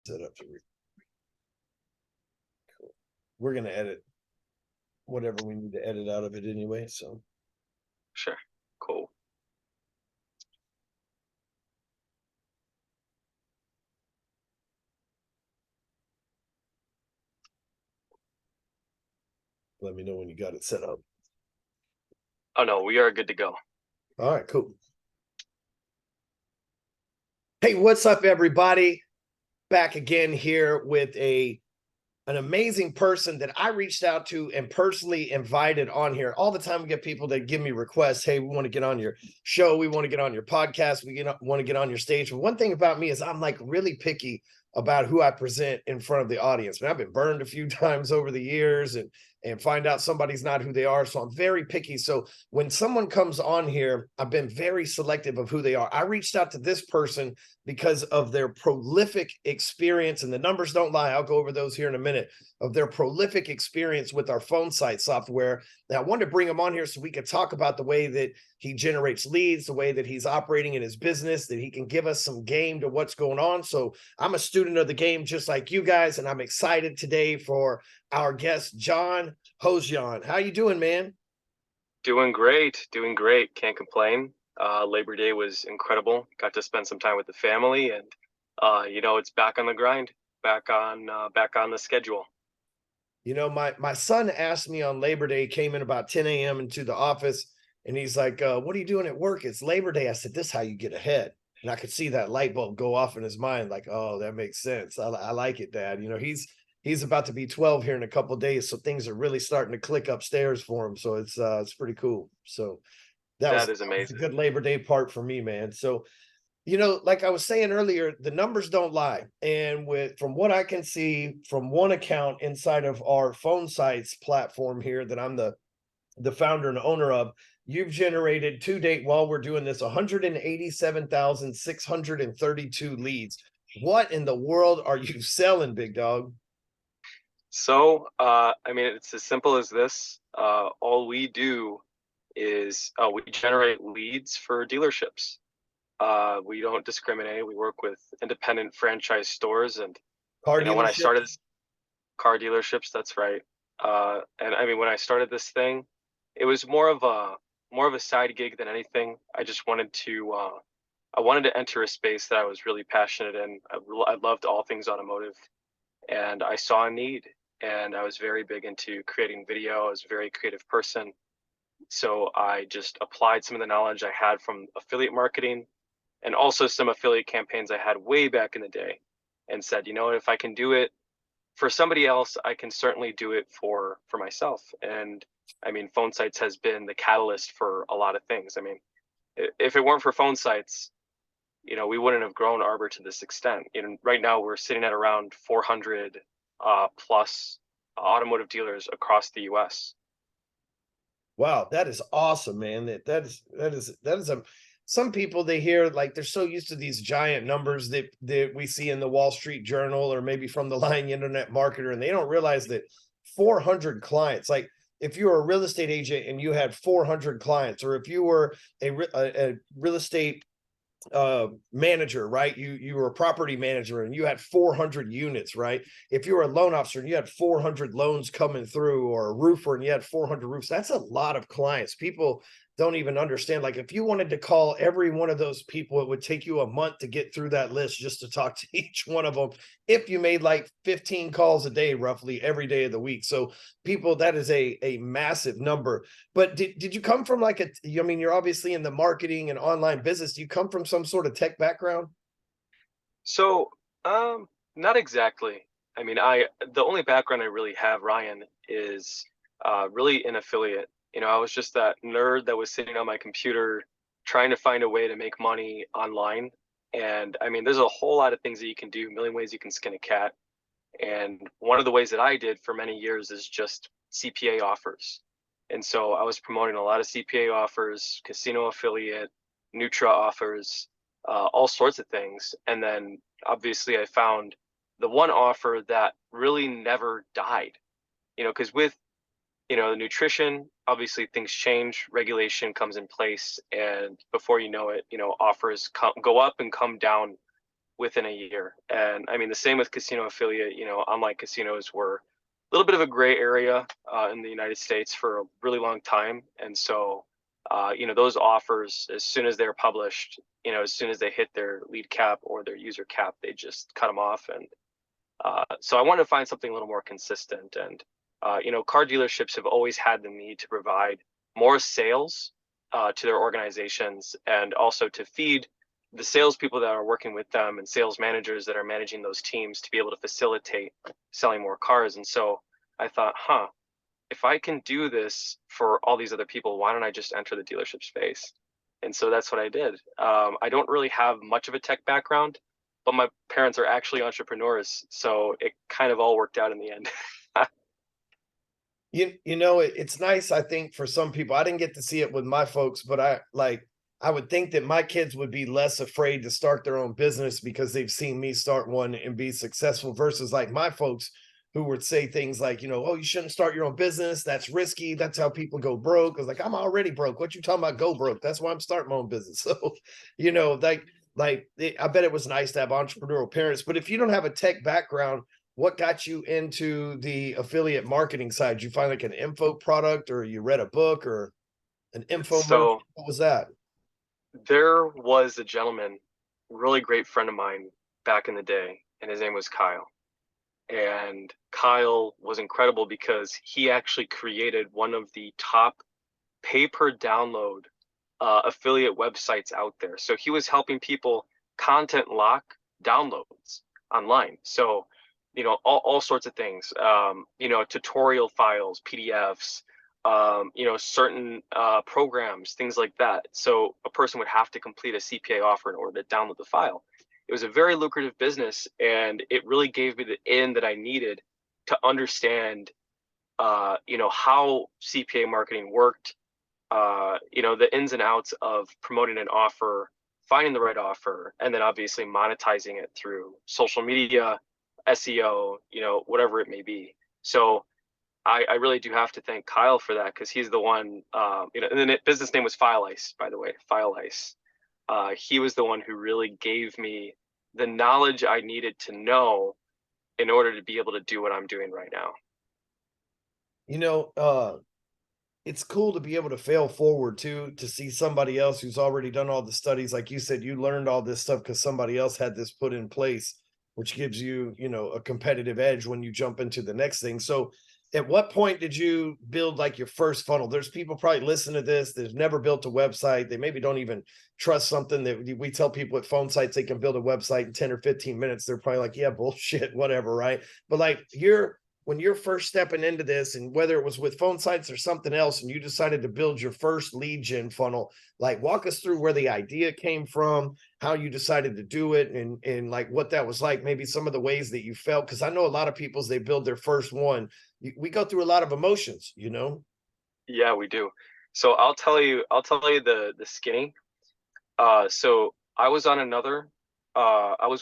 set up to cool. We're gonna edit whatever we need to edit out of it anyway. So Sure. Cool. let me know when you got it set up. Oh no, we are good to go. All right, cool. Hey, what's up, everybody? Back again here with an amazing person that I reached out to and personally invited on here. All the time we get people that give me requests. Hey, we want to get on your show. We want to get on your podcast. Want to get on your stage. But one thing about me is I'm like really picky about who I present in front of the audience. I've been burned a few times over the years and find out somebody's not who they are. So I'm very picky. So when someone comes on here, I've been very selective of who they are. I reached out to this person because of their prolific experience, and the numbers don't lie. I'll go over those here in a minute, of their prolific experience with our phone site software. Now, I wanted to bring him on here so we could talk about the way that he generates leads, the way that he's operating in his business, that he can give us some game to what's going on. So I'm a student of the game just like you guys, and I'm excited today for our guest, John Hozjan. How you doing, man? Doing great. Doing great. Can't complain. Labor Day was incredible. Got to spend some time with the family, and it's back on the grind, back on the schedule. You know, my son asked me on Labor Day, came in about 10 a.m. into the office, and he's like, what are you doing at work? It's Labor Day. I said, this is how you get ahead. And I could see that light bulb go off in his mind, like, oh, that makes sense. I like it, Dad. You know, he's about to be 12 here in a couple of days, so things are really starting to click upstairs for him. So it's pretty cool. So That is that was a amazing. good Labor Day part for me, man. So like I was saying earlier, the numbers don't lie. And from what I can see from one account inside of our phone sites platform here that I'm the founder and owner of, you've generated to date while we're doing this 187,632 leads. What in the world are you selling, big dog? So, it's as simple as this. All we do is we generate leads for dealerships. We don't discriminate. We work with independent franchise stores, and Car when I started dealerships? this, car dealerships, that's right. And I mean, when I started this thing, it was more of a side gig than anything. I wanted to enter a space that I was really passionate in. I loved all things automotive, and I saw a need. And I was very big into creating video. I was a very creative person, so I just applied some of the knowledge I had from affiliate marketing and also some affiliate campaigns I had way back in the day, and said, you know what, if I can do it for somebody else, I can certainly do it for myself. And I mean, phone sites has been the catalyst for a lot of things. I mean, if it weren't for phone sites, we wouldn't have grown Arbor to this extent. Right now we're sitting at around 400 plus automotive dealers across the U.S. Wow, that is awesome, man. That is a some people, they hear, like, they're so used to these giant numbers that we see in the Wall Street Journal or maybe from the Lying Internet Marketer, and they don't realize that 400 clients, like if you were a real estate agent and you had 400 clients, or if you were a real estate manager, right? You were a property manager and you had 400 units, right? If you were a loan officer and you had 400 loans coming through, or a roofer and you had 400 roofs, that's a lot of clients. People don't even understand. Like, if you wanted to call every one of those people, it would take you a month to get through that list just to talk to each one of them, if you made like 15 calls a day, roughly every day of the week. So people, that is a massive number. But did you come from like I mean, you're obviously in the marketing and online business. Do you come from some sort of tech background? So, not exactly. I mean, the only background I really have, Ryan, is really an affiliate. I was just that nerd that was sitting on my computer trying to find a way to make money online. And I mean, there's a whole lot of things that you can do, a million ways you can skin a cat. And one of the ways that I did for many years is just CPA offers. And so I was promoting a lot of CPA offers, casino affiliate, Nutra offers, all sorts of things. And then obviously I found the one offer that really never died, because with, the nutrition, obviously things change, regulation comes in place. And before you know it, offers go up and come down within a year. And I mean, the same with casino affiliate. Online casinos were a little bit of a gray area in the United States for a really long time. And so, those offers, as soon as they're published, as soon as they hit their lead cap or their user cap, they just cut them off. And so I wanted to find something a little more consistent. And, car dealerships have always had the need to provide more sales to their organizations, and also to feed the salespeople that are working with them and sales managers that are managing those teams to be able to facilitate selling more cars. And so I thought, if I can do this for all these other people, why don't I just enter the dealership space? And so that's what I did. I don't really have much of a tech background, but my parents are actually entrepreneurs, so it kind of all worked out in the end. It's nice, I think, for some people. I didn't get to see it with my folks, but I would think that my kids would be less afraid to start their own business because they've seen me start one and be successful, versus like my folks who would say things like, oh, you shouldn't start your own business. That's risky. That's how people go broke. I was like, I'm already broke. What you talking about go broke? That's why I'm starting my own business. So, I bet it was nice to have entrepreneurial parents. But if you don't have a tech background, what got you into the affiliate marketing side? Did you find like an info product, or you read a book, or an infomercial? So What was that? there was a gentleman, really great friend of mine back in the day, and his name was Kyle. And Kyle was incredible because he actually created one of the top pay per download affiliate websites out there. So he was helping people content lock downloads online. So, all sorts of things, tutorial files, PDFs, certain programs, things like that. So a person would have to complete a CPA offer in order to download the file. It was a very lucrative business, and it really gave me the in that I needed to understand, how CPA marketing worked, the ins and outs of promoting an offer, finding the right offer, and then obviously monetizing it through social media, SEO, whatever it may be. So I really do have to thank Kyle for that, because he's the one, and then business name was File Ice, by the way, File Ice. He was the one who really gave me the knowledge I needed to know in order to be able to do what I'm doing right now. You know, it's cool to be able to fail forward too, to see somebody else who's already done all the studies. Like you said, you learned all this stuff because somebody else had this put in place, which gives you, a competitive edge when you jump into the next thing. So at what point did you build like your first funnel? There's people probably listening to this, they've never built a website. They maybe don't even trust something that we tell people at phone sites they can build a website in 10 or 15 minutes. They're probably like, yeah, bullshit, whatever, right? But like when you're first stepping into this, and whether it was with phone sites or something else, and you decided to build your first lead gen funnel, like walk us through where the idea came from, how you decided to do it, and like what that was like, maybe some of the ways that you felt. Because I know a lot of people, as they build their first one, we go through a lot of emotions. Yeah, we do. So I'll tell you the skinny. So I was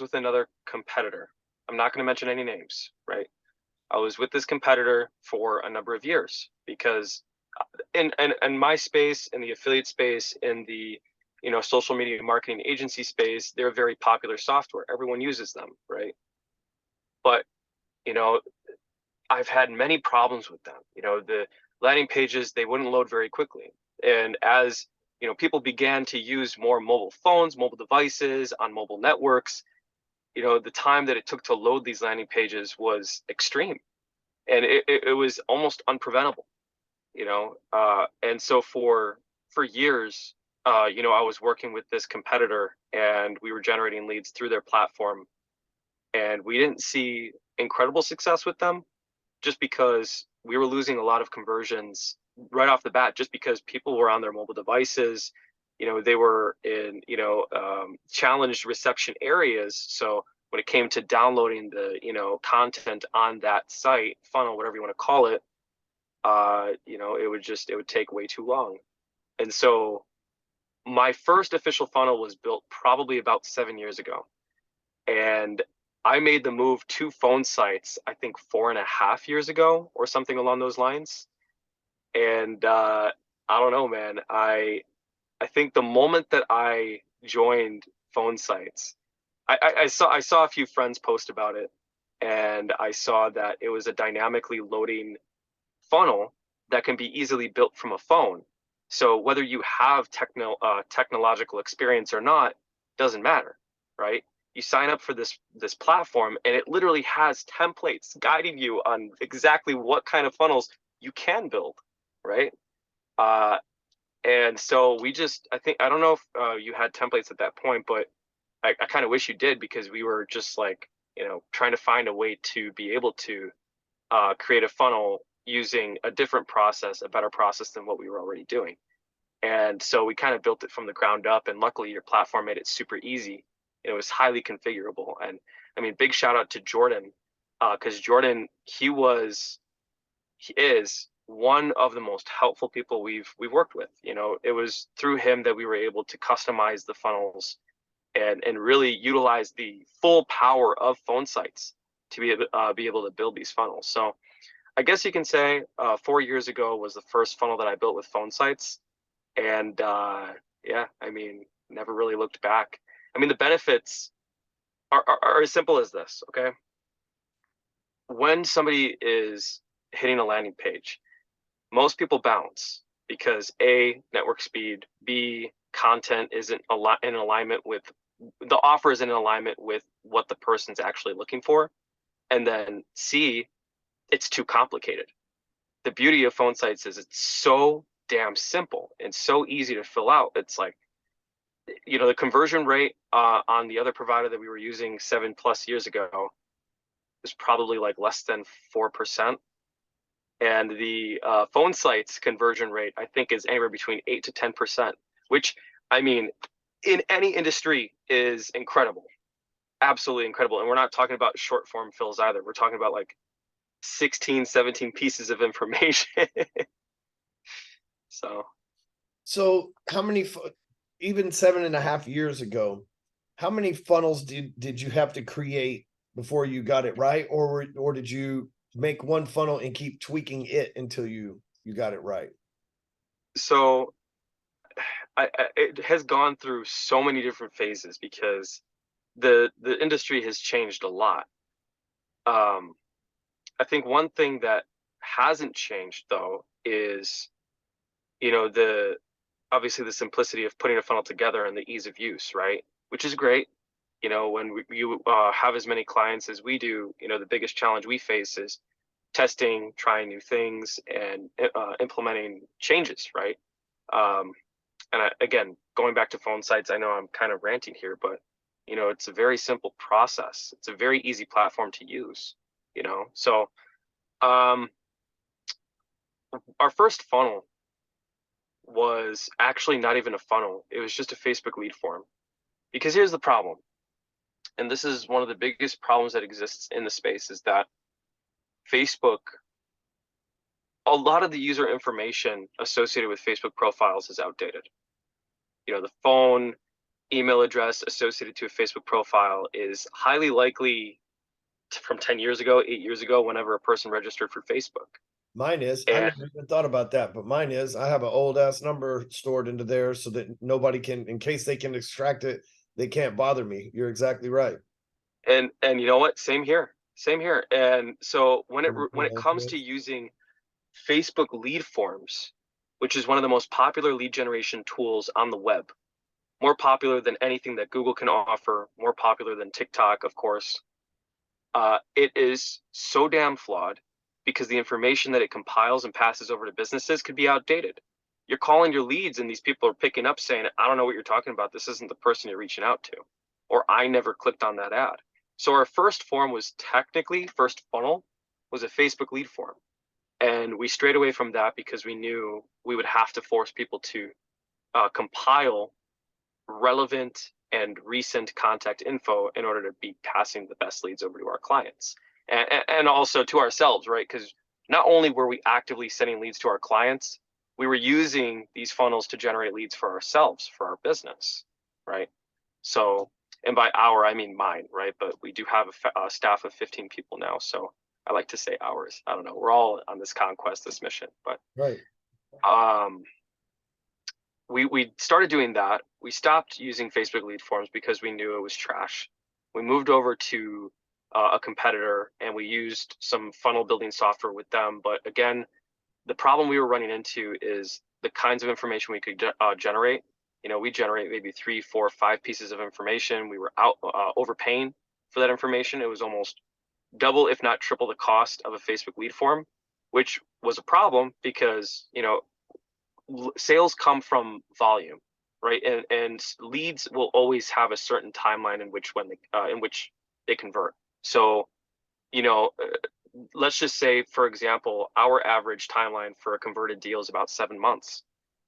with another competitor. I'm not going to mention any names, right? I was with this competitor for a number of years because in my space, in the affiliate space, in the social media marketing agency space, they're very popular software. Everyone uses them, right? But you know, I've had many problems with them. The landing pages, they wouldn't load very quickly. And as people began to use more mobile phones, mobile devices on mobile networks, the time that it took to load these landing pages was extreme, and it was almost unpreventable. And so for years, I was working with this competitor, and we were generating leads through their platform, and we didn't see incredible success with them, just because we were losing a lot of conversions right off the bat, just because people were on their mobile devices. They were in challenged reception areas. So when it came to downloading the content on that site, funnel, whatever you want to call it, it would take way too long. And so my first official funnel was built probably about 7 years ago, and I made the move to phone sites, I think 4.5 years ago or something along those lines. And I don't know, man. I think the moment that I joined phone sites, I saw a few friends post about it, and I saw that it was a dynamically loading funnel that can be easily built from a phone. So whether you have technological experience or not doesn't matter, right? You sign up for this platform, and it literally has templates guiding you on exactly what kind of funnels you can build, right? Uh, and so I think, I don't know if you had templates at that point, but I kind of wish you did, because we were just like, trying to find a way to be able to create a funnel using a different process, a better process than what we were already doing. And so we kind of built it from the ground up. And luckily, your platform made it super easy. It was highly configurable. And I mean, big shout out to Jordan, because Jordan, he is one of the most helpful people we've worked with. It was through him that we were able to customize the funnels and really utilize the full power of phone sites to be able to build these funnels. So I guess you can say 4 years ago was the first funnel that I built with phone sites, and yeah, I mean, never really looked back. I mean, the benefits are as simple as this. Okay, when somebody is hitting a landing page, most people bounce because A, network speed, B, content isn't in alignment with the offer is in alignment with what the person's actually looking for, and then C, it's too complicated. The beauty of phone sites is it's so damn simple and so easy to fill out. It's like, the conversion rate on the other provider that we were using 7+ years ago is probably like less than 4%. And the phone sites conversion rate, I think, is anywhere between 8 to 10%, which, I mean, in any industry is incredible, absolutely incredible. And we're not talking about short form fills either. We're talking about like 16, 17 pieces of information. So So how many, even 7.5 years ago, how many funnels did you have to create before you got it right, or did you make one funnel and keep tweaking it until you got it right? so it has gone through so many different phases because the industry has changed a lot. Um, I think one thing that hasn't changed though is, the obviously the simplicity of putting a funnel together and the ease of use, right? Which is great. When you have as many clients as we do, the biggest challenge we face is testing, trying new things, and implementing changes, right? Um, and again, going back to phone sites, I know I'm kind of ranting here, but it's a very simple process. It's a very easy platform to use. So um, our first funnel was actually not even a funnel. It was just a Facebook lead form. Because here's the problem, and this is one of the biggest problems that exists in the space, is that Facebook, a lot of the user information associated with Facebook profiles is outdated. The phone, email address associated to a Facebook profile is highly likely from 10 years ago, 8 years ago, whenever a person registered for Facebook. Mine is. I And never even thought about that, but mine is. I have an old ass number stored into there so that nobody can, in case they can extract it, they can't bother me. You're exactly right. and you know what? Same here. Same here. And so when it comes to using Facebook lead forms, which is one of the most popular lead generation tools on the web, more popular than anything that Google can offer, more popular than TikTok, of course. It is so damn flawed because the information that it compiles and passes over to businesses could be outdated. You're calling your leads, and these people are picking up saying, I don't know what you're talking about. This isn't the person you're reaching out to. Or I never clicked on that ad. So our first form was technically, first funnel was a Facebook lead form. And we strayed away from that because we knew we would have to force people to compile relevant and recent contact info in order to be passing the best leads over to our clients, and also to ourselves, right? Because not only were we actively sending leads to our clients, we were using these funnels to generate leads for ourselves, for our business, right? So, and by our, I mean mine, right? But we do have a staff of 15 people now. So I like to say ours. I don't know. We're all on this conquest, this mission, but Right. um, we started doing that. We stopped using Facebook lead forms because we knew it was trash. We moved over to a competitor, and we used some funnel building software with them. But again, the problem we were running into is the kinds of information we could generate. We generate maybe 3, 4, 5 pieces of information. We were overpaying for that information. It was almost double, if not triple, the cost of a Facebook lead form, which was a problem because sales come from volume, right? And leads will always have a certain timeline in which they convert. So, let's just say, for example, our average timeline for a converted deal is about 7 months.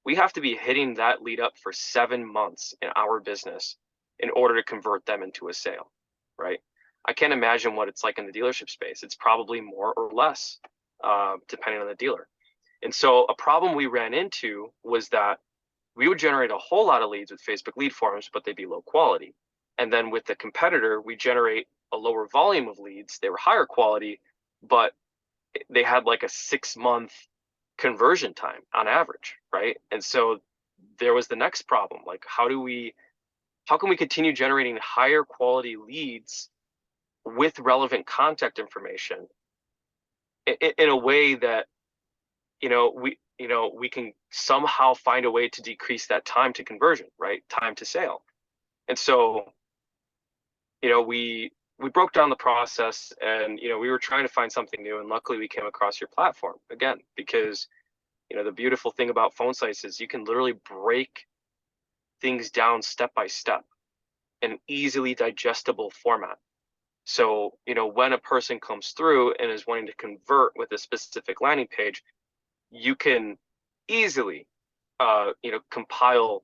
We have to be hitting that lead up for 7 months in our business in order to convert them into a sale, right? I can't imagine what it's like in the dealership space. It's probably more or less, depending on the dealer. And so a problem we ran into was that we would generate a whole lot of leads with Facebook lead forms, but they'd be low quality. And then with the competitor, we generate a lower volume of leads. They were higher quality, but they had like a 6-month conversion time on average, right? And so there was the next problem. Like, how can we continue generating higher quality leads with relevant contact information in a way that we can somehow find a way to decrease that time to conversion, right? Time to sale. And so, we broke down the process, and we were trying to find something new, and luckily we came across your platform again, because the beautiful thing about phone sites is you can literally break things down step by step in an easily digestible format. So, when a person comes through and is wanting to convert with a specific landing page, you can easily compile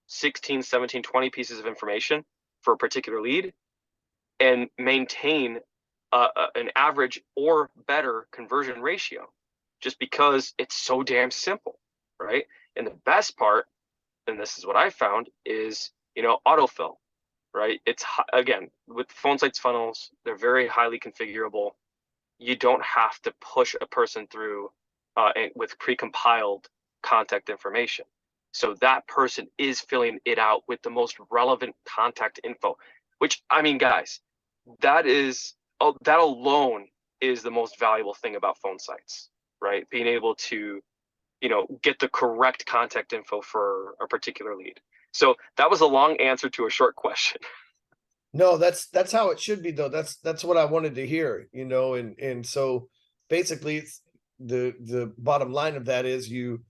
16, 17, 20 pieces of information for a particular lead and maintain an average or better conversion ratio, just because it's so damn simple, right? And the best part, and this is what I found, is autofill, right? It's, again, with phone sites funnels, they're very highly configurable. You don't have to push a person through with pre-compiled contact information. So that person is filling it out with the most relevant contact info, which, I mean, guys, that alone is the most valuable thing about phone sites, right? Being able to, get the correct contact info for a particular lead. So that was a long answer to a short question. No, that's how it should be though. That's what I wanted to hear, and so basically it's the bottom line of that is you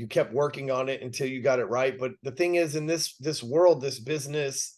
kept working on it until you got it right. But the thing is, in this world, this business,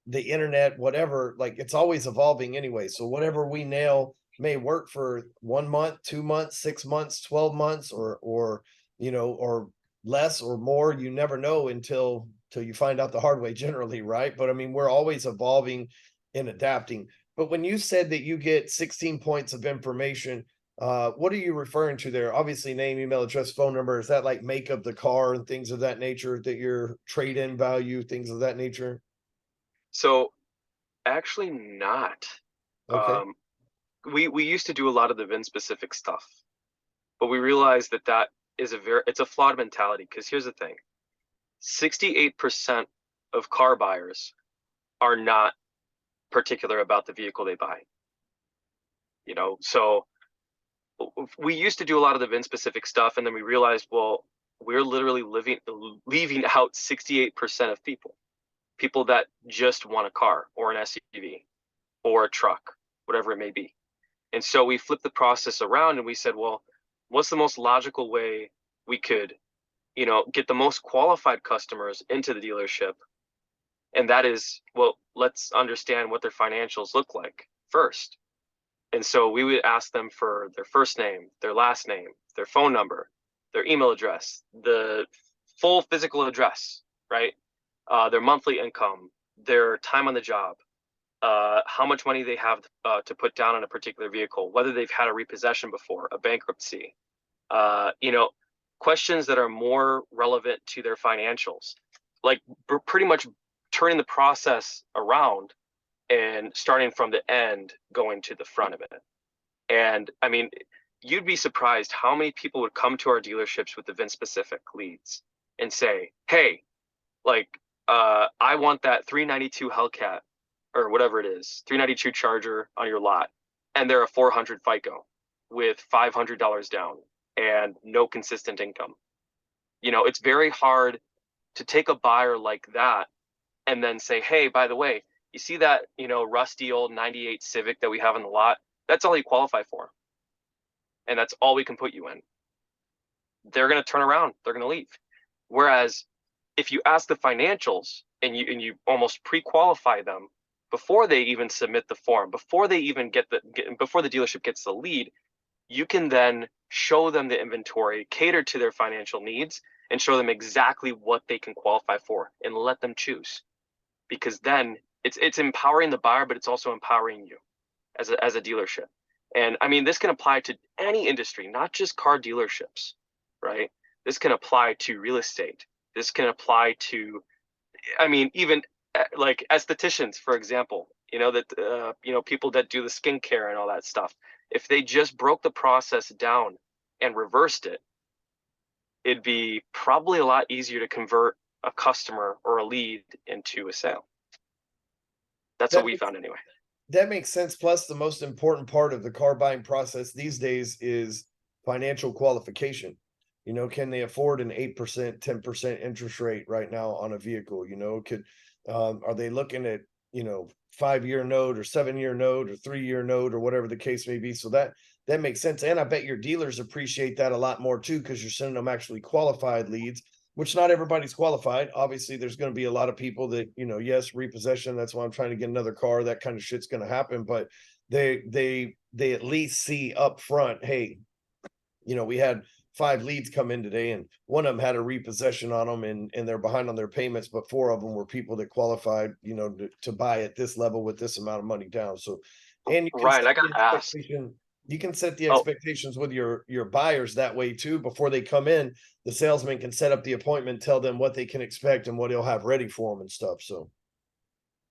the internet, whatever, like, it's always evolving anyway. So whatever we nail may work for 1 month, 2 months, 6 months, 12 months, or or less or more. You never know until you find out the hard way generally, right? But I mean, we're always evolving and adapting. But when you said that you get 16 points of information, what are you referring to there? Obviously, name, email address, phone number. Is that like make of the car and things of that nature, that your trade-in value, things of that nature? So actually not. Okay. We used to do a lot of the VIN specific stuff, but we realized that is it's a flawed mentality, because here's the thing: 68% of car buyers are not particular about the vehicle they buy. So we used to do a lot of the VIN specific stuff, and then we realized, well, we're literally leaving out 68% of people that just want a car or an SUV or a truck, whatever it may be. And so we flipped the process around, and we said, well, what's the most logical way we could, get the most qualified customers into the dealership? And that is, well, let's understand what their financials look like first. And so we would ask them for their first name, their last name, their phone number, their email address, the full physical address, right? Their monthly income, their time on the job, how much money they have to put down on a particular vehicle, whether they've had a repossession before, a bankruptcy, questions that are more relevant to their financials, like pretty much turning the process around and starting from the end, going to the front of it. And I mean, you'd be surprised how many people would come to our dealerships with the VIN specific leads and say, hey, like, I want that 392 Hellcat or whatever it is, 392 Charger on your lot, and they're a 400 FICO with $500 down and no consistent income. It's very hard to take a buyer like that and then say, hey, by the way, you see that, rusty old 98 Civic that we have in the lot? That's all you qualify for. And that's all we can put you in. They're going to turn around. They're going to leave. Whereas if you ask the financials and you almost pre-qualify them before they even submit the form, before they even before the dealership gets the lead, you can then show them the inventory, cater to their financial needs, and show them exactly what they can qualify for and let them choose. Because then it's empowering the buyer, but it's also empowering you as a dealership. And I mean, this can apply to any industry, not just car dealerships, right? This can apply to real estate. This can apply to, I mean, even like estheticians, for example, people that do the skincare and all that stuff. If they just broke the process down and reversed it, it'd be probably a lot easier to convert a customer or a lead into a sale. That's what we found anyway. That makes sense. Plus, the most important part of the car buying process these days is financial qualification. Can they afford an 8%, 10% interest rate right now on a vehicle? Are they looking at, 5-year note or 7-year note or 3-year note or whatever the case may be? So that makes sense. And I bet your dealers appreciate that a lot more too, because you're sending them actually qualified leads, which not everybody's qualified. Obviously, there's going to be a lot of people that, yes, repossession. That's why I'm trying to get another car. That kind of shit's going to happen. But they at least see up front, hey, we had 5 leads come in today, and one of them had a repossession on them, and they're behind on their payments, but 4 of them were people that qualified, to buy at this level with this amount of money down. So, and you can Ryan, I got asked. You can set the expectations with your buyers that way too. Before they come in, the salesman can set up the appointment, tell them what they can expect and what he'll have ready for them and stuff. So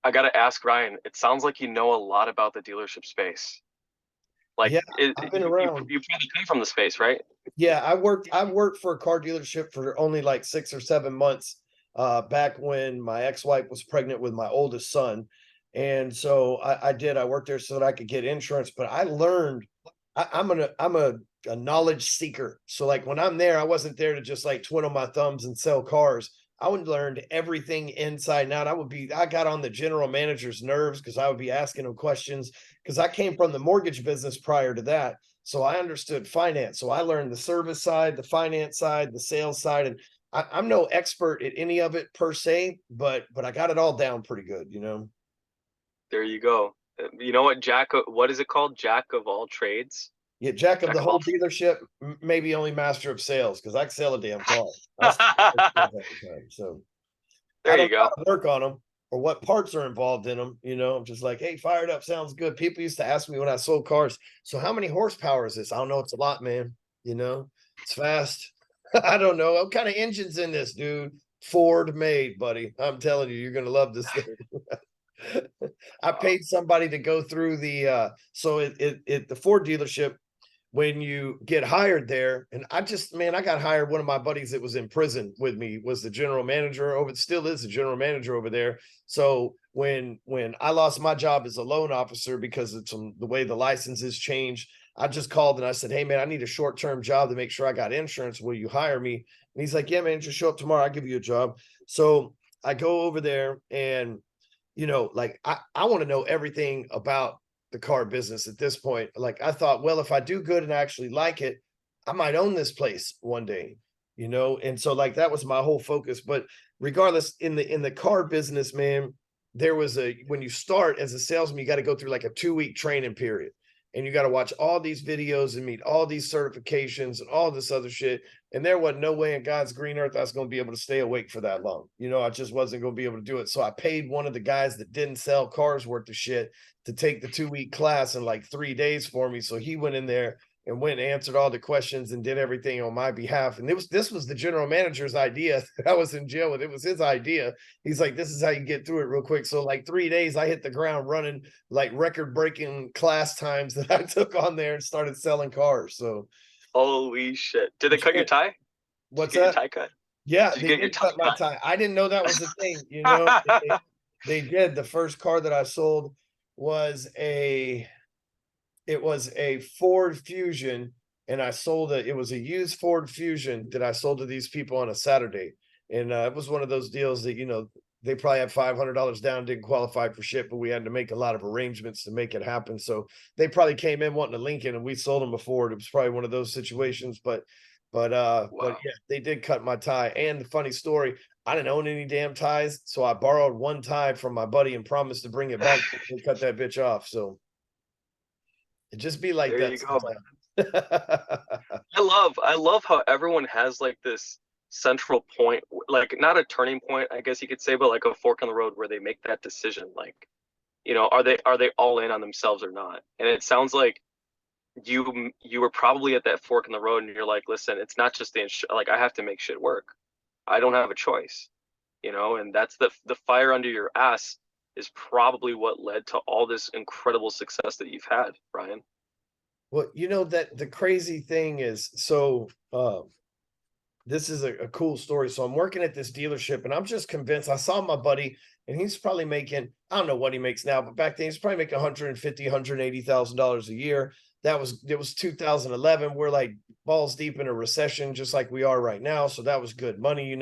I got to ask Ryan, it sounds like you know a lot about the dealership space. Like, yeah, I've been around. You probably come from the space, right? Yeah, I worked for a car dealership for only like 6 or 7 months back when my ex-wife was pregnant with my oldest son. And so I worked there so that I could get insurance, but I learned I'm a knowledge seeker. So like when I'm there, I wasn't there to just like twiddle my thumbs and sell cars. I would learn everything inside and out. I got on the general manager's nerves because I would be asking him questions because I came from the mortgage business prior to that. So I understood finance. So I learned the service side, the finance side, the sales side. And I'm no expert at any of it per se, but I got it all down pretty good, There you go. You know what, what is it called? Jack of all trades? Yeah, jack of the whole dealership, maybe only master of sales, because I can sell a damn car. So there you go. Work on them or what parts are involved in them. I'm just like, hey, fired up sounds good. People used to ask me when I sold cars, so how many horsepower is this? I don't know. It's a lot, man. It's fast. I don't know. What kind of engine's in this, dude? Ford made, buddy. I'm telling you, you're gonna love this thing. I paid somebody to go through the the Ford dealership. When you get hired there, and I got hired. One of my buddies that was in prison with me was the general manager still is the general manager over there. So when I lost my job as a loan officer because it's the way the licenses changed, I just called and I said, hey man, I need a short-term job to make sure I got insurance. Will you hire me? And he's like, yeah, man, just show up tomorrow. I'll give you a job. So I go over there and, like I want to know everything about the car business at this point. Like I thought, well, if I do good and I actually like it, I might own this place one day, and so like that was my whole focus. But regardless, in the car business, man, there was when you start as a salesman, you got to go through like a 2-week training period. And you got to watch all these videos and meet all these certifications and all this other shit. And there wasn't no way in God's green earth I was going to be able to stay awake for that long. I just wasn't going to be able to do it. So I paid one of the guys that didn't sell cars worth of shit to take the 2-week class in like 3 days for me. So he went in there and went and answered all the questions and did everything on my behalf. And this was the general manager's idea that I was in jail with. It was his idea. He's like, this is how you get through it real quick. So like 3 days, I hit the ground running, like record-breaking class times that I took on there and started selling cars. So holy shit. Did they cut your tie? What's that? Your tie cut? Yeah, they did cut my tie. I didn't know that was a thing, They did. The first car that I sold was it was a Ford Fusion, and I sold it. It was a used Ford Fusion that I sold to these people on a Saturday. And it was one of those deals that, they probably had $500 down, didn't qualify for ship, but we had to make a lot of arrangements to make it happen. So they probably came in wanting a Lincoln, and we sold them before. It was probably one of those situations, but Wow. yeah, they did cut my tie. And the funny story, I didn't own any damn ties, so I borrowed one tie from my buddy and promised to bring it back and cut that bitch off. So it just be like There that you go, man. sometimes. I love how everyone has like this central point, like not a turning point, I guess you could say, but like a fork in the road where they make that decision. Like, are they all in on themselves or not? And it sounds like you were probably at that fork in the road, and you're like, listen, it's not just like I have to make shit work. I don't have a choice, and that's the fire under your ass is probably what led to all this incredible success that you've had, Brian. Well, that the crazy thing is, so this is a cool story. So I'm working at this dealership, and I'm just convinced. I saw my buddy, and he's probably making, I don't know what he makes now, but back then he's probably making 150, $180,000 a year. It was 2011. We're like balls deep in a recession, just like we are right now. So that was good money.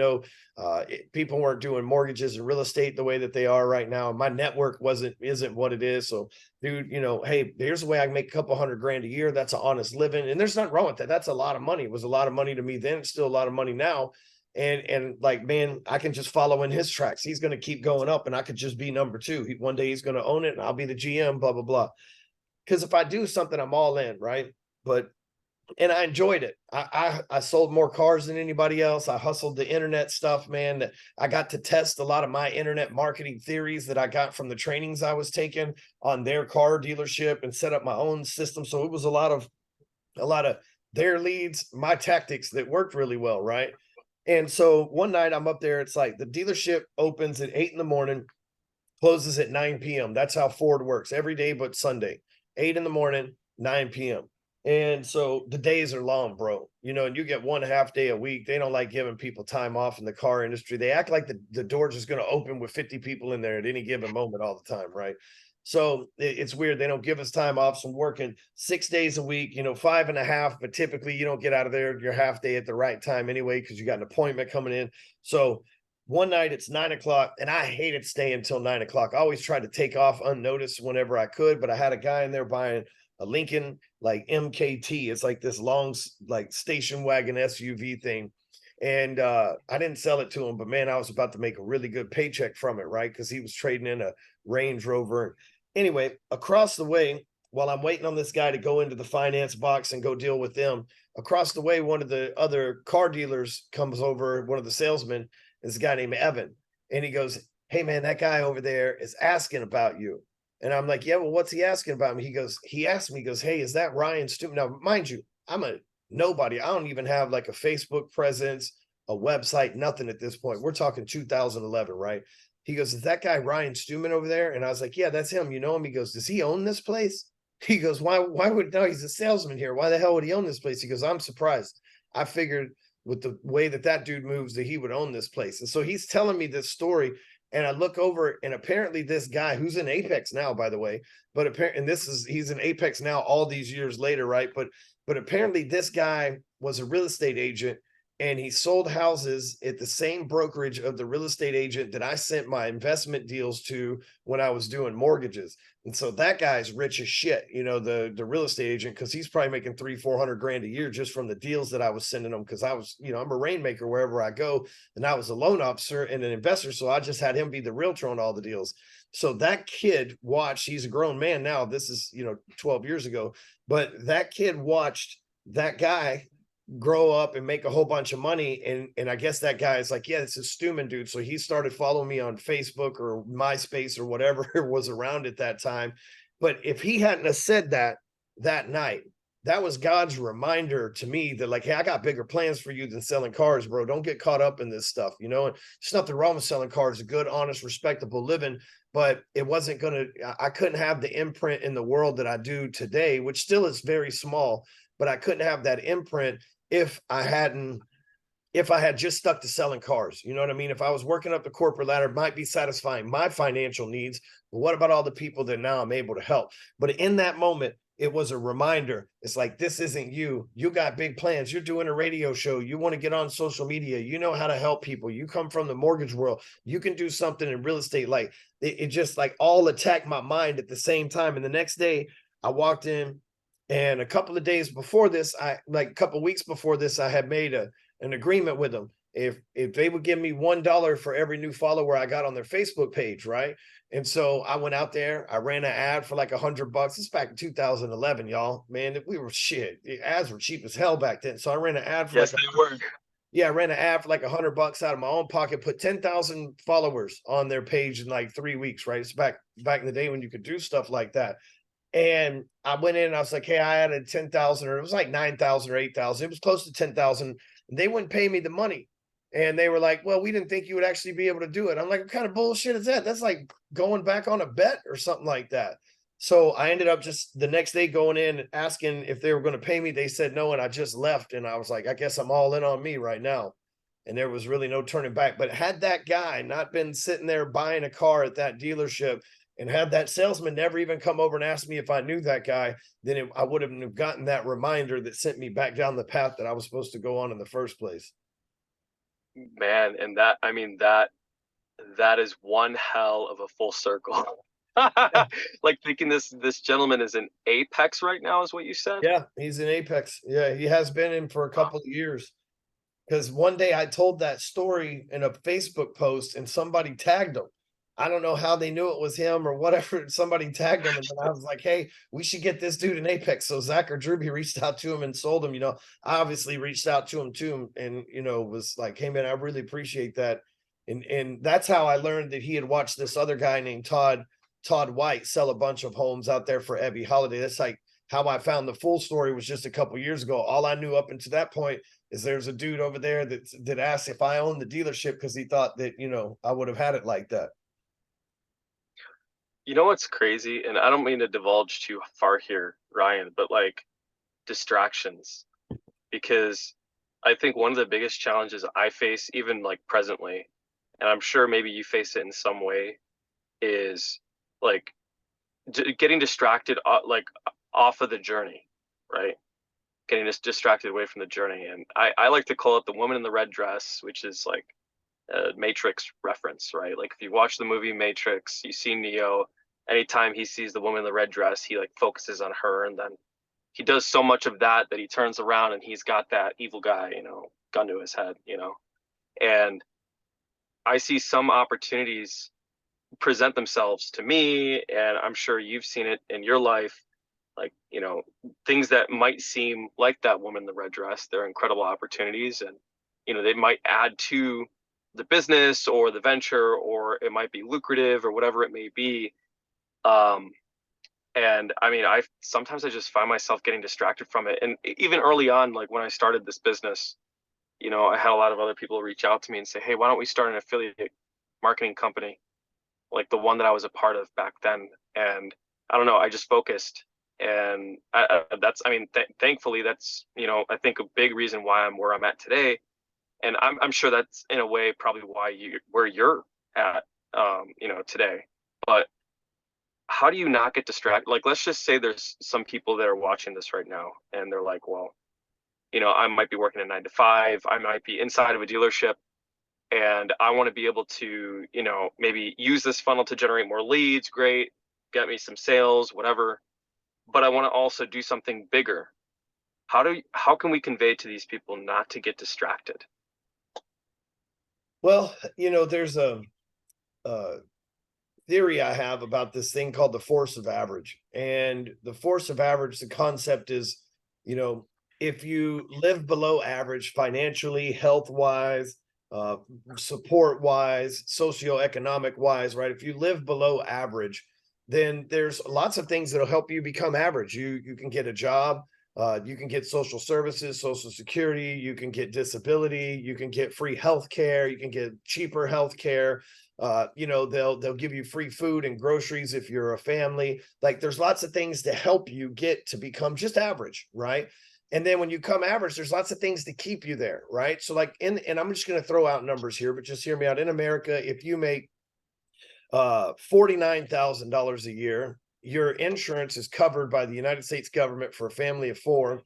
People weren't doing mortgages and real estate the way that they are right now. My network isn't what it is. So dude, hey, here's the way I can make a couple $100,000 a year. That's an honest living. And there's nothing wrong with that. That's a lot of money. It was a lot of money to me then. It's still a lot of money now. And like, man, I can just follow in his tracks. He's going to keep going up, and I could just be number two. One day he's going to own it, and I'll be the GM, blah, blah, blah. Because if I do something, I'm all in, right? And I enjoyed it. I sold more cars than anybody else. I hustled the internet stuff, man. I got to test a lot of my internet marketing theories that I got from the trainings I was taking on their car dealership, and set up my own system. So it was a lot of their leads, my tactics that worked really well, right? And so one night I'm up there. It's like the dealership opens at 8 in the morning, closes at 9 p.m. That's how Ford works every day but Sunday. 8 in the morning, 9 p.m. And so the days are long, bro. And you get 1.5 day a week. They don't like giving people time off in the car industry. They act like the door's just going to open with 50 people in there at any given moment all the time, right? So it's weird. They don't give us time off. So I'm working 6 days a week, 5.5, but typically you don't get out of there your half day at the right time anyway, because you got an appointment coming in. So one night it's 9 o'clock, and I hated staying until 9 o'clock. I always tried to take off unnoticed whenever I could, but I had a guy in there buying a Lincoln like MKT. It's like this long like station wagon SUV thing. And I didn't sell it to him, but man, I was about to make a really good paycheck from it, right? Because he was trading in a Range Rover. Anyway, across the way, while I'm waiting on this guy to go into the finance box and go deal with them, across the way, one of the other car dealers comes over, one of the salesmen, is a guy named Evan. And he goes, "Hey man, that guy over there is asking about you." And I'm like, "Yeah, well, what's he asking about me?" He asked me, he goes, "Hey, is that Ryan Stewart?" Now, mind you, I'm a nobody. I don't even have like a Facebook presence, a website, nothing at this point. We're talking 2011, right? He goes, "Is that guy Ryan Stewman over there?" And I was like, "Yeah, that's him. You know him?" He goes, "Does he own this place?" He goes, Why would, no, he's a salesman here. Why the hell would he own this place?" He goes, "I'm surprised. I figured with the way that dude moves that he would own this place." And so he's telling me this story, and I look over, and apparently this guy, who's in Apex now, by the way, but apparently, and he's in Apex now all these years later, right? But apparently this guy was a real estate agent, and he sold houses at the same brokerage of the real estate agent that I sent my investment deals to when I was doing mortgages. And so that guy's rich as shit, the real estate agent, because he's probably making 300-400 grand a year just from the deals that I was sending him. Because I was, I'm a rainmaker wherever I go, and I was a loan officer and an investor, so I just had him be the realtor on all the deals. So that kid watched. He's a grown man now. This is 12 years ago, but that kid watched that guy grow up and make a whole bunch of money. And I guess that guy is like, "Yeah, it's a Stewman dude." So he started following me on Facebook or MySpace or whatever was around at that time. But if he hadn't have said that night, that was God's reminder to me that, like, "Hey, I got bigger plans for you than selling cars, bro. Don't get caught up in this stuff." And there's nothing wrong with selling cars, a good, honest, respectable living. But it wasn't I couldn't have the imprint in the world that I do today, which still is very small, but I couldn't have that imprint if I hadn't if I had just stuck to selling cars. You know what I mean? If I was working up the corporate ladder, it might be satisfying my financial needs. But what about all the people that now I'm able to help? But in that moment, it was a reminder. It's like, this isn't you. You got big plans. You're doing a radio show. You want to get on social media. You know how to help people. You come from the mortgage world. You can do something in real estate. Like it just like all attacked my mind at the same time. And the next day I walked in, and a couple of days before this, a couple of weeks before this, I had made an agreement with them. If they would give me $1 for every new follower I got on their Facebook page, right? And so I went out there, I ran an ad for like $100. It's back in 2011, y'all. Man, we were shit. The ads were cheap as hell back then. So I ran an ad for Yes, they were. I ran an ad for like $100 out of my own pocket, put 10,000 followers on their page in like 3 weeks, right? It's back in the day when you could do stuff like that. And I went in and I was like, hey, I added 10,000, or it was like 9,000 or 8,000. It was close to 10,000. They wouldn't pay me the money. And they were like, well, we didn't think you would actually be able to do it. I'm like, what kind of bullshit is that? That's like going back on a bet or something like that. So I ended up just the next day going in and asking if they were going to pay me. They said no. And I just left. And I was like, I guess I'm all in on me right now. And there was really no turning back. But had that guy not been sitting there buying a car at that dealership, and had that salesman never even come over and asked me if I knew that guy, then I wouldn't have gotten that reminder that sent me back down the path that I was supposed to go on in the first place. Man, and that, I mean, that is one hell of a full circle. Yeah, Like thinking this gentleman is in Apex right now is what you said? yeah, he's in Apex. Yeah, he has been in for a Wow. couple of years. Because one day I told that story in a Facebook post and somebody tagged him. I don't know how they knew it was him or whatever. Somebody tagged him, and then I was like, "Hey, we should get this dude in Apex." So Zach or Drewby reached out to him and sold him. I obviously reached out to him too, and was like, "Hey man, I really appreciate that." And that's how I learned that he had watched this other guy named Todd White sell a bunch of homes out there for Ebby Holiday. That's like how I found the full story was just a couple years ago. All I knew up until that point is there's a dude over there that asked if I owned the dealership because he thought that I would have had it like that. You know what's crazy? And I don't mean to divulge too far here, Ryan, but like distractions. Because I think one of the biggest challenges I face, even like presently, and I'm sure maybe you face it in some way, is like getting distracted, like off of the journey, right? Getting just distracted away from the journey. And I like to call it the woman in the red dress, which is like a Matrix reference, right? Like if you watch the movie Matrix, you see Neo. Anytime he sees the woman in the red dress, he like focuses on her, and then he does so much of that that he turns around and he's got that evil guy, gun to his head. And I see some opportunities present themselves to me, and I'm sure you've seen it in your life, like, things that might seem like that woman in the red dress, they're incredible opportunities, and they might add to the business or the venture, or it might be lucrative or whatever it may be. um and I mean, I just find myself getting distracted from it. And even early on, like when I started this business, I had a lot of other people reach out to me and say, hey, why don't we start an affiliate marketing company like the one that I was a part of back then? And I don't know, I just focused. And I mean, thankfully, that's, I think a big reason why I'm where I'm at today. And I'm sure that's in a way probably why where you're at, today. But how do you not get distracted? Like, let's just say there's some people that are watching this right now and they're like, well, I might be working a 9 to 5. I might be inside of a dealership, and I want to be able to, maybe use this funnel to generate more leads. Great. Get me some sales, whatever. But I want to also do something bigger. How can we convey to these people not to get distracted? Well, there's a theory I have about this thing called the force of average. And the force of average, the concept is, if you live below average financially, health wise, uh, support wise, socioeconomic wise, right? If you live below average, then there's lots of things that'll help you become average. You can get a job, you can get social services, social security, you can get disability, you can get free health care, you can get cheaper health care. They'll give you free food and groceries if you're a family. Like there's lots of things to help you get to become just average, right? And then when you come average, there's lots of things to keep you there, right? So like and I'm just going to throw out numbers here, but just hear me out. In America, if you make $49,000 a year, your insurance is covered by the United States government for a family of four.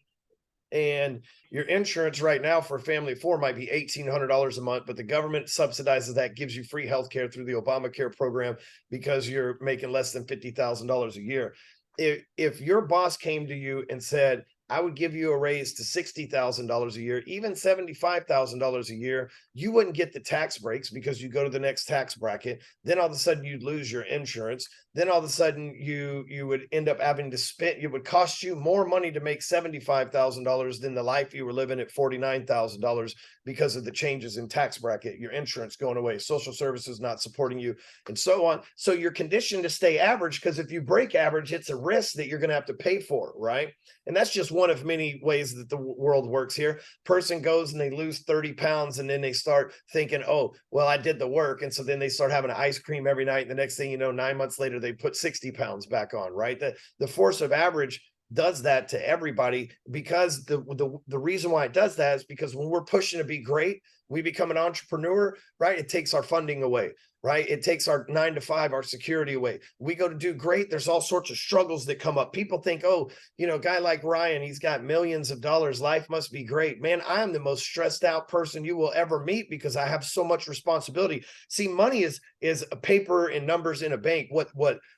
And your insurance right now for a family of four might be $1,800 a month, but the government subsidizes that, gives you free health care through the Obamacare program because you're making less than $50,000 a year. If your boss came to you and said, I would give you a raise to $60,000 a year, even $75,000 a year, you wouldn't get the tax breaks because you go to the next tax bracket. Then all of a sudden you'd lose your insurance. Then all of a sudden you would end up having to spend, it would cost you more money to make $75,000 than the life you were living at $49,000 because of the changes in tax bracket, your insurance going away, social services not supporting you, and so on. So you're conditioned to stay average because if you break average, it's a risk that you're going to have to pay for, right? And that's just one of many ways that the world works here. Person goes and they lose 30 pounds and then they start thinking, oh, well, I did the work. And so then they start having ice cream every night. And the next thing you know, 9 months later, they put 60 pounds back on, right? The force of average does that to everybody because the reason why it does that is because when we're pushing to be great, we become an entrepreneur, right? It takes our funding away, right? It takes our 9 to 5, our security away. We go to do great. There's all sorts of struggles that come up. People think, oh, you know, a guy like Ryan, he's got millions of dollars. Life must be great. Man, I am the most stressed out person you will ever meet because I have so much responsibility. See, money is a paper and numbers in a bank.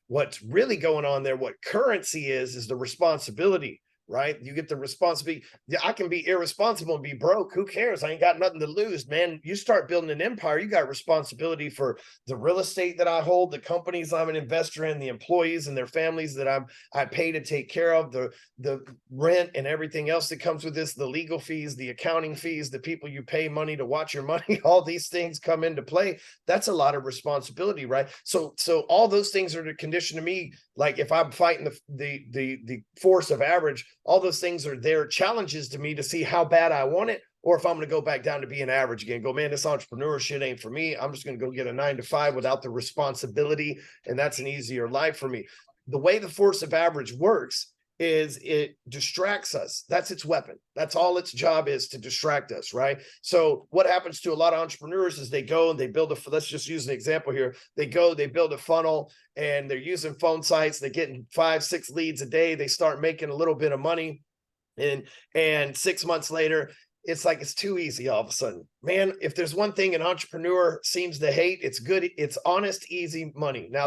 What's really going on there, what currency is the responsibility. Right? You get the responsibility. I can be irresponsible and be broke. Who cares? I ain't got nothing to lose, man. You start building an empire, you got responsibility for the real estate that I hold, the companies I'm an investor in, the employees and their families that I pay to take care of, the rent and everything else that comes with this, the legal fees, the accounting fees, the people you pay money to watch your money, all these things come into play. That's a lot of responsibility, right? So all those things are the condition to me. Like if I'm fighting the force of average, all those things are their challenges to me to see how bad I want it, or if I'm going to go back down to being average again, go, man, this entrepreneur shit ain't for me. I'm just going to go get a 9 to 5 without the responsibility. And that's an easier life for me. The way the force of average works is it distracts us. That's its weapon. That's all its job is, to distract us, right? So what happens to a lot of entrepreneurs is they go and they build let's just use an example here. They build a funnel and they're using phone sites. They're getting 5-6 leads a day. They start making a little bit of money. And 6 months later, it's like it's too easy all of a sudden. Man, if there's one thing an entrepreneur seems to hate, it's good. It's honest, easy money. Now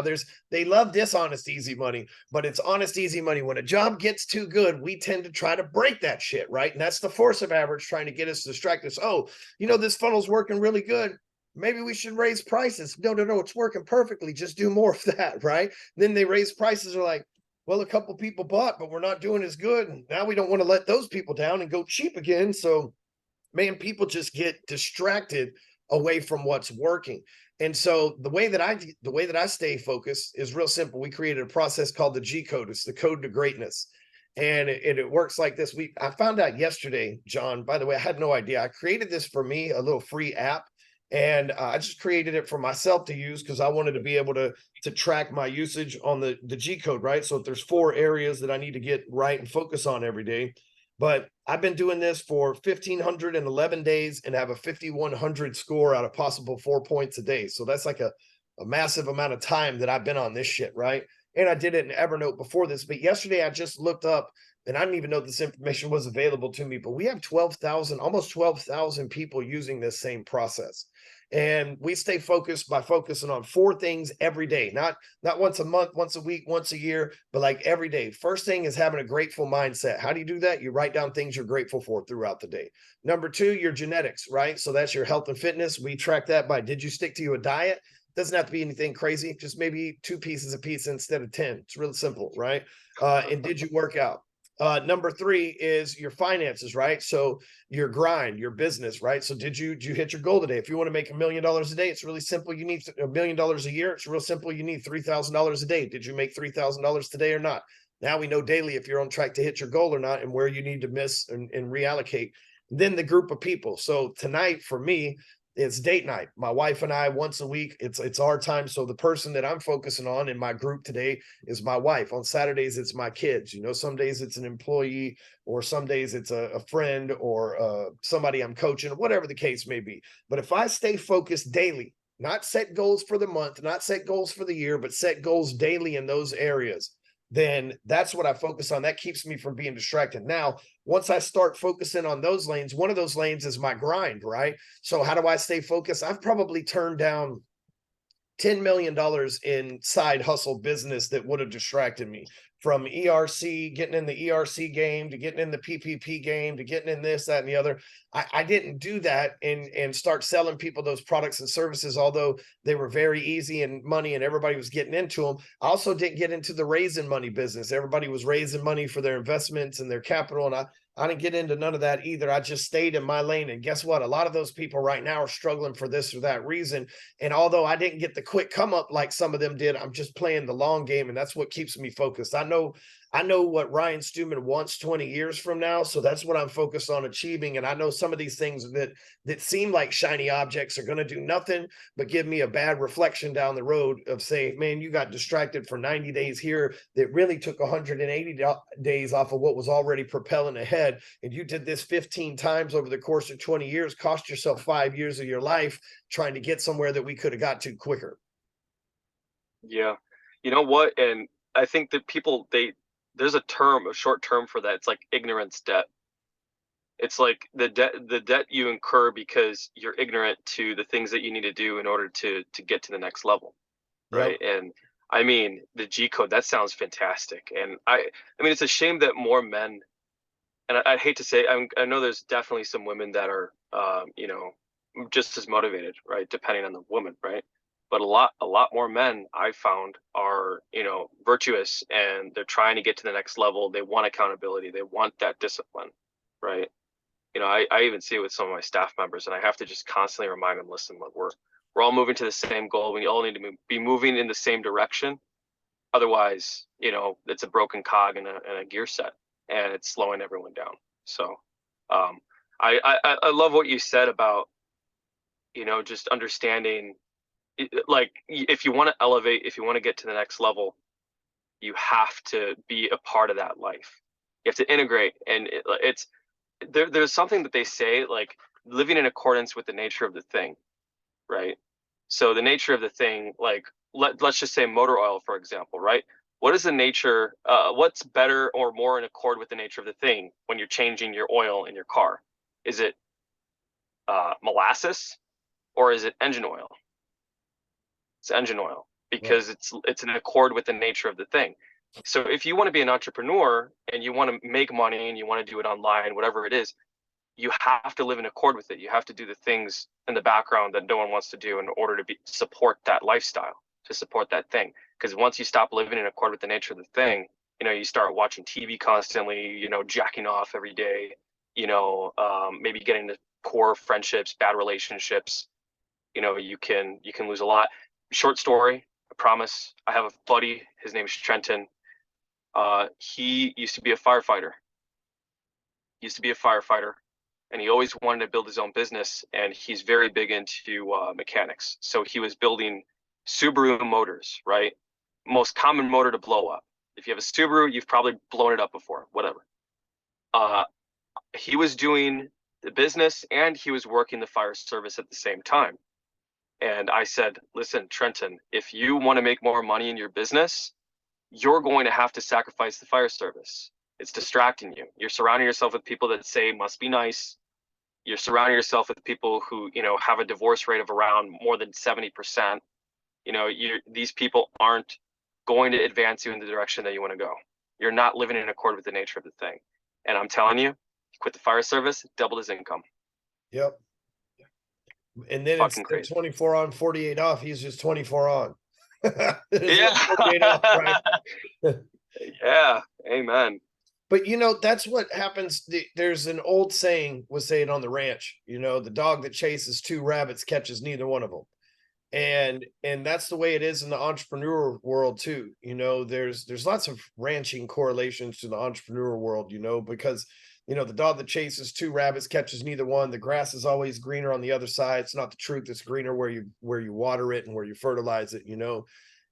they love dishonest, easy money, but it's honest, easy money. When a job gets too good, we tend to try to break that shit, right? And that's the force of average trying to get us distracted. Oh, this funnel's working really good. Maybe we should raise prices. No, it's working perfectly. Just do more of that, right? Then they raise prices, are like, well, a couple people bought, but we're not doing as good. And now we don't want to let those people down and go cheap again. So man, people just get distracted away from what's working. And so the way that I stay focused is real simple. We created a process called the G code. It's the code to greatness. And it works like this. I found out yesterday, John, by the way, I had no idea. I created this for me, a little free app. And I just created it for myself to use because I wanted to be able to track my usage on the G code, right? So if there's 4 areas that I need to get right and focus on every day. But I've been doing this for 1,511 days and have a 5,100 score out of possible 4 points a day. So that's like a massive amount of time that I've been on this shit, right? And I did it in Evernote before this. But yesterday I just looked up, and I didn't even know this information was available to me, but we have almost 12,000 people using this same process. And we stay focused by focusing on 4 things every day, not once a month, once a week, once a year, but like every day. First thing is having a grateful mindset. How do you do that? You write down things you're grateful for throughout the day. Number 2, your genetics, right? So that's your health and fitness. We track that by, did you stick to a diet? Doesn't have to be anything crazy. Just maybe eat 2 pieces of pizza instead of 10. It's real simple, right? And did you work out? Number 3 is your finances, right? So your grind, your business, right? So did you hit your goal today? If you want to make $1 million a day, it's really simple. You need $1 million a year. It's real simple. You need $3,000 a day. Did you make $3,000 today or not? Now we know daily if you're on track to hit your goal or not and where you need to miss and reallocate. Then the group of people. So tonight for me, it's date night. My wife and I, once a week, it's our time. So the person that I'm focusing on in my group today is my wife. On Saturdays, it's my kids. You know, some days it's an employee, or some days it's a friend, or somebody I'm coaching, whatever the case may be. But if I stay focused daily, not set goals for the month, not set goals for the year, but set goals daily in those areas, then that's what I focus on. That keeps me from being distracted. Now, once I start focusing on those lanes, one of those lanes is my grind, right? So how do I stay focused? I've probably turned down $10 million in side hustle business that would have distracted me, from ERC, getting in the ERC game, to getting in the PPP game, to getting in this, that, and the other. I didn't do that and start selling people those products and services, although they were very easy and money and everybody was getting into them. I also didn't get into the raising money business. Everybody was raising money for their investments and their capital, and I didn't get into none of that either. I just stayed in my lane. And guess what? A lot of those people right now are struggling for this or that reason. And although I didn't get the quick come up like some of them did, I'm just playing the long game. And that's what keeps me focused. I know what Ryan Stewman wants 20 years from now. So that's what I'm focused on achieving. And I know some of these things that seem like shiny objects are going to do nothing but give me a bad reflection down the road of saying, man, you got distracted for 90 days here that really took 180 days off of what was already propelling ahead. And you did this 15 times over the course of 20 years, cost yourself 5 years of your life trying to get somewhere that we could have got to quicker. Yeah. You know what? And I think that people, there's a short term for that. It's like ignorance debt. It's like the debt you incur because you're ignorant to the things that you need to do in order to get to the next level. Right. Yep. And I mean, the G code, that sounds fantastic. And I mean, it's a shame that more men, and I hate to say, I know there's definitely some women that are, just as motivated, right? Depending on the woman, right? But a lot more men I found are, virtuous, and they're trying to get to the next level. They want accountability. They want that discipline, right? I even see it with some of my staff members, and I have to just constantly remind them, listen, look, we're all moving to the same goal. We all need to be moving in the same direction. Otherwise, it's a broken cog in a gear set, and it's slowing everyone down. So, I love what you said about, just understanding, like, if you want to elevate, if you want to get to the next level, you have to be a part of that life. You have to integrate, and there's something that they say, like, living in accordance with the nature of the thing, right? So the nature of the thing, like, let's just say motor oil, for example, right? What is the nature, what's better or more in accord with the nature of the thing when you're changing your oil in your car? Is it molasses, or is it engine oil? It's engine oil, because it's in accord with the nature of the thing. So if you want to be an entrepreneur and you want to make money and you want to do it online, whatever it is, you have to live in accord with it. You have to do the things in the background that no one wants to do in order to support that lifestyle, to support that thing. Because once you stop living in accord with the nature of the thing, you start watching TV constantly, jacking off every day, maybe getting into poor friendships, bad relationships. You can lose a lot. Short story, I promise. I have a buddy, his name is Trenton. He used to be a firefighter. And he always wanted to build his own business, and he's very big into mechanics. So he was building Subaru motors, right? Most common motor to blow up. If you have a Subaru, you've probably blown it up before, whatever. He was doing the business and he was working the fire service at the same time. And I said, listen, Trenton, if you want to make more money in your business, you're going to have to sacrifice the fire service. It's distracting you. You're surrounding yourself with people that say must be nice. You're surrounding yourself with people who, have a divorce rate of around more than 70%. These people aren't going to advance you in the direction that you want to go. You're not living in accord with the nature of the thing. And I'm telling you, he quit the fire service, doubled his income. Yep. And then Fucking it's crazy. 24 on, 48 off. He's just 24 on. Yeah. 48 off, right? Yeah. Amen. But that's what happens. There's an old saying was saying on the ranch, the dog that chases two rabbits catches neither one of them. And that's the way it is in the entrepreneur world too. There's lots of ranching correlations to the entrepreneur world, because the dog that chases two rabbits catches neither one. The grass is always greener on the other side. It's not the truth. It's greener where you water it and where you fertilize it.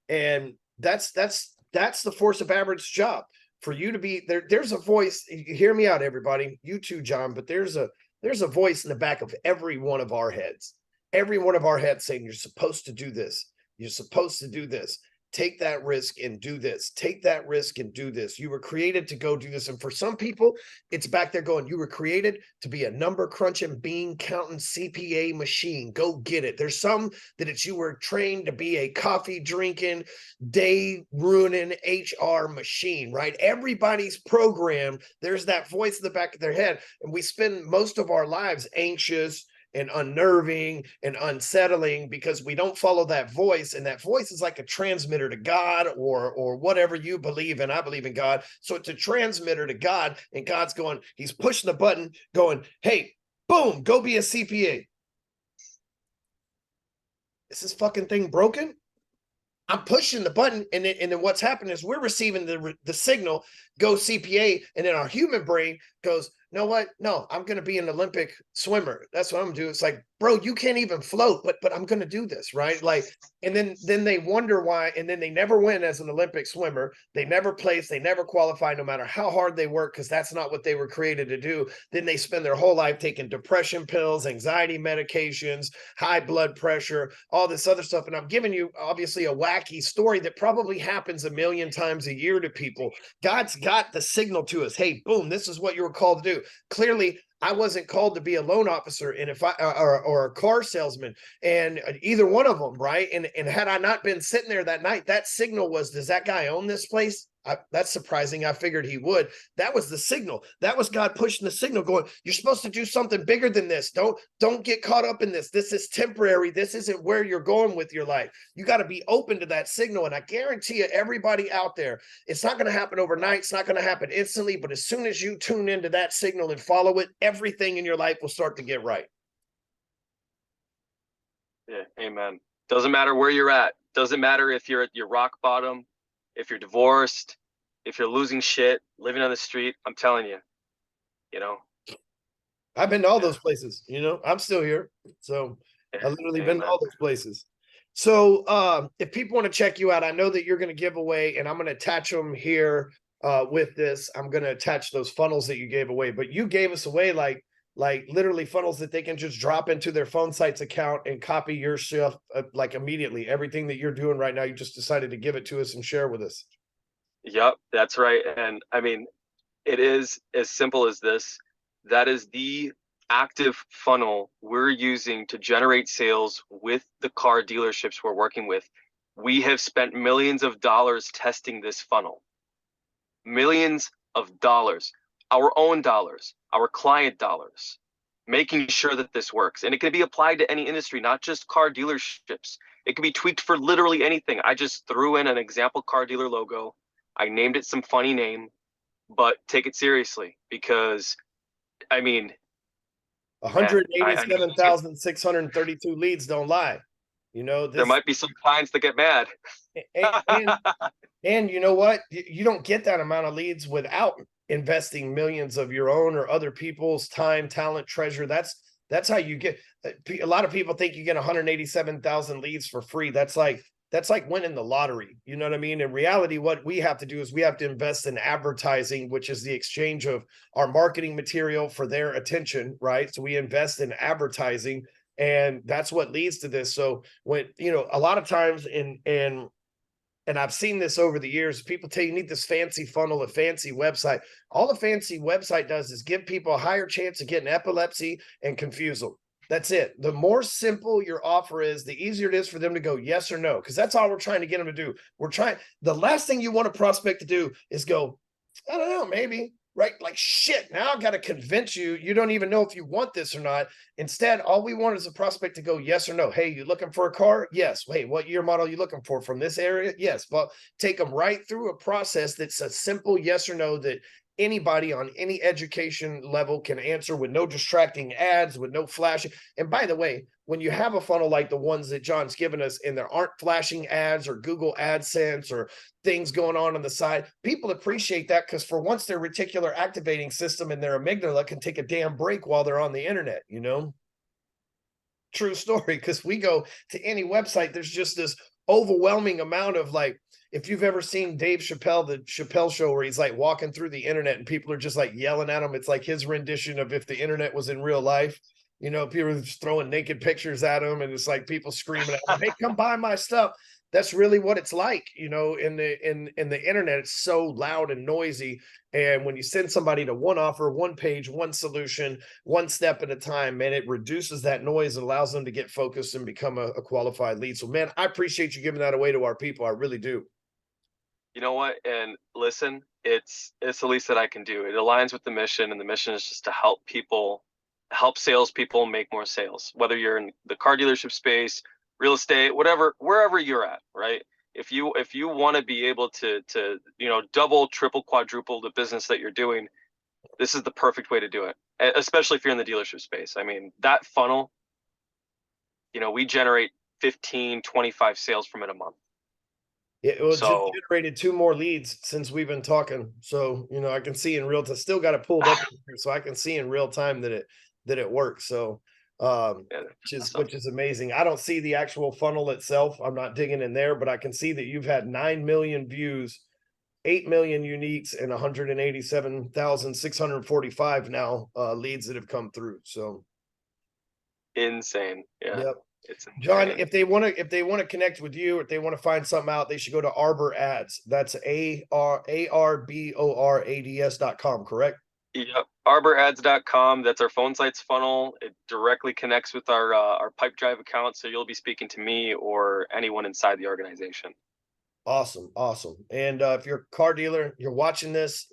And that's the force of average job. For you to be there, there's a voice. Hear me out, everybody. You too, John. But there's a voice in the back of every one of our heads. Every one of our heads saying, you're supposed to do this. You're supposed to do this. Take that risk and do this. Take that risk and do this. You were created to go do this. And for some people, it's back there going, you were created to be a number crunching, bean counting CPA machine. Go get it. There's some that it's you were trained to be a coffee drinking, day ruining HR machine, right? Everybody's programmed. There's that voice in the back of their head. And we spend most of our lives anxious and unnerving and unsettling because we don't follow that voice. And that voice is like a transmitter to God or whatever you believe in. I believe in God. So it's a transmitter to God, and God's going, he's pushing the button going, hey, boom, go be a CPA. Is this fucking thing broken? I'm pushing the button, and then what's happening is we're receiving the signal, go CPA, and then our human brain goes, know what? No, I'm going to be an Olympic swimmer. That's what I'm going to do. It's like, bro, you can't even float, but I'm going to do this, right? Like, and then they wonder why, and then they never win as an Olympic swimmer. They never place, they never qualify, no matter how hard they work, because that's not what they were created to do. Then they spend their whole life taking depression pills, anxiety medications, high blood pressure, all this other stuff. And I'm giving you obviously a wacky story that probably happens a million times a year to people. God's got the signal to us. Hey, boom, this is what you were called to do. Clearly, I wasn't called to be a loan officer, and if I or a car salesman, and either one of them, right? And had I not been sitting there that night, that signal was, does that guy own this place? That's surprising. I figured he would. That was the signal. That was God pushing the signal, going, you're supposed to do something bigger than this. Don't get caught up in this. This is temporary. This isn't where you're going with your life. You got to be open to that signal. And I guarantee you, everybody out there, it's not going to happen overnight. It's not going to happen instantly. But as soon as you tune into that signal and follow it, everything in your life will start to get right. Yeah, amen. Doesn't matter where you're at. Doesn't matter if you're at your rock bottom, if you're divorced, if you're losing shit, living on the street. I'm telling you, I've been to all those places, I'm still here. So I literally been to all those places. So if people want to check you out, I know that you're going to give away, and I'm going to attach them here with this. I'm going to attach those funnels that you gave away, but you gave us away like literally funnels that they can just drop into their Phone Sites account and copy your stuff like immediately. Everything that you're doing right now, you just decided to give it to us and share with us. Yep, that's right. And I mean, it is as simple as this. That is the active funnel we're using to generate sales with the car dealerships we're working with. We have spent millions of dollars testing this funnel. Millions of dollars, our own dollars, our client dollars, making sure that this works. And it can be applied to any industry, not just car dealerships. It can be tweaked for literally anything. I just threw in an example car dealer logo. I named it some funny name, but take it seriously, because I mean, 187,632 leads don't lie. there might be some clients that get mad. And you know what? You don't get that amount of leads without investing millions of your own or other people's time, talent, treasure. That's how you get. A lot of people think you get 187,000 leads for free. That's like winning the lottery. You know what I mean? In reality, what we have to do is we have to invest in advertising, which is the exchange of our marketing material for their attention, right? So we invest in advertising, and that's what leads to this. So when, a lot of times and I've seen this over the years, people tell you need this fancy funnel, a fancy website. All a fancy website does is give people a higher chance of getting epilepsy and confuse them. That's it. The more simple your offer is, the easier it is for them to go yes or no, because that's all we're trying to get them to do. The last thing you want a prospect to do is go, I don't know, maybe, right? Like, shit, now I've got to convince you. You don't even know if you want this or not. Instead, all we want is a prospect to go yes or no. Hey, you looking for a car? Yes. Hey, what year model are you looking for from this area? Yes. Well, take them right through a process that's a simple yes or no that anybody on any education level can answer with no distracting ads, with no flashing. And by the way, when you have a funnel like the ones that John's given us, and there aren't flashing ads or Google AdSense or things going on the side, people appreciate that, because for once their reticular activating system and their amygdala can take a damn break while they're on the internet, you know? True story, because we go to any website, there's just this overwhelming amount of, like, if you've ever seen Dave Chappelle, the Chappelle show, where he's like walking through the internet and people are just like yelling at him. It's like his rendition of if the internet was in real life. You know, people are just throwing naked pictures at him, and it's like people screaming at him, "Hey, come buy my stuff." That's really what it's like, you know, in the internet. It's so loud and noisy. And when you send somebody to one offer, one page, one solution, one step at a time, man, it reduces that noise and allows them to get focused and become a qualified lead. So, man, I appreciate you giving that away to our people. I really do. You know what? And listen, it's the least that I can do. It aligns with the mission, and the mission is just to help people, help salespeople make more sales. Whether you're in the car dealership space, real estate, whatever, wherever you're at, right? If you want to be able to double, triple, quadruple the business that you're doing, this is the perfect way to do it. Especially if you're in the dealership space. I mean, that funnel, we generate 15, 25 sales from it a month. It just So generated 2 more leads since we've been talking. So, I can see in real time. Still got it pulled up here, so I can see in real time that it works. So, yeah, which is amazing. I don't see the actual funnel itself. I'm not digging in there, but I can see that you've had 9 million views, 8 million uniques, and 187,645 now leads that have come through. So, insane. Yeah, yep. it's John, insane. if they want to connect with you, or if they want to find something out, they should go to Arbor Ads. That's ARBORADS.com, correct? Yep. ArborAds.com. That's our phone sites funnel. It directly connects with our Pipe Drive account, so you'll be speaking to me or anyone inside the organization. Awesome, awesome. And if you're a car dealer, you're watching this,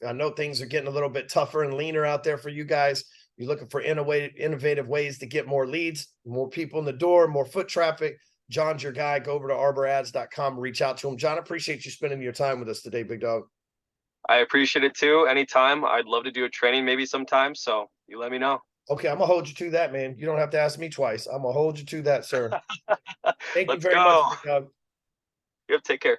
I know things are getting a little bit tougher and leaner out there for you guys. You're looking for innovative ways to get more leads, more people in the door, more foot traffic. John's your guy. Go over to arbораds.com, reach out to him. John, I appreciate you spending your time with us today, big dog. I appreciate it too. Anytime. I'd love to do a training maybe sometime. So you let me know. Okay, I'm gonna hold you to that, man. You don't have to ask me twice. I'm gonna hold you to that, sir. Thank you Let's very much, go. big dog. Yep. Take care.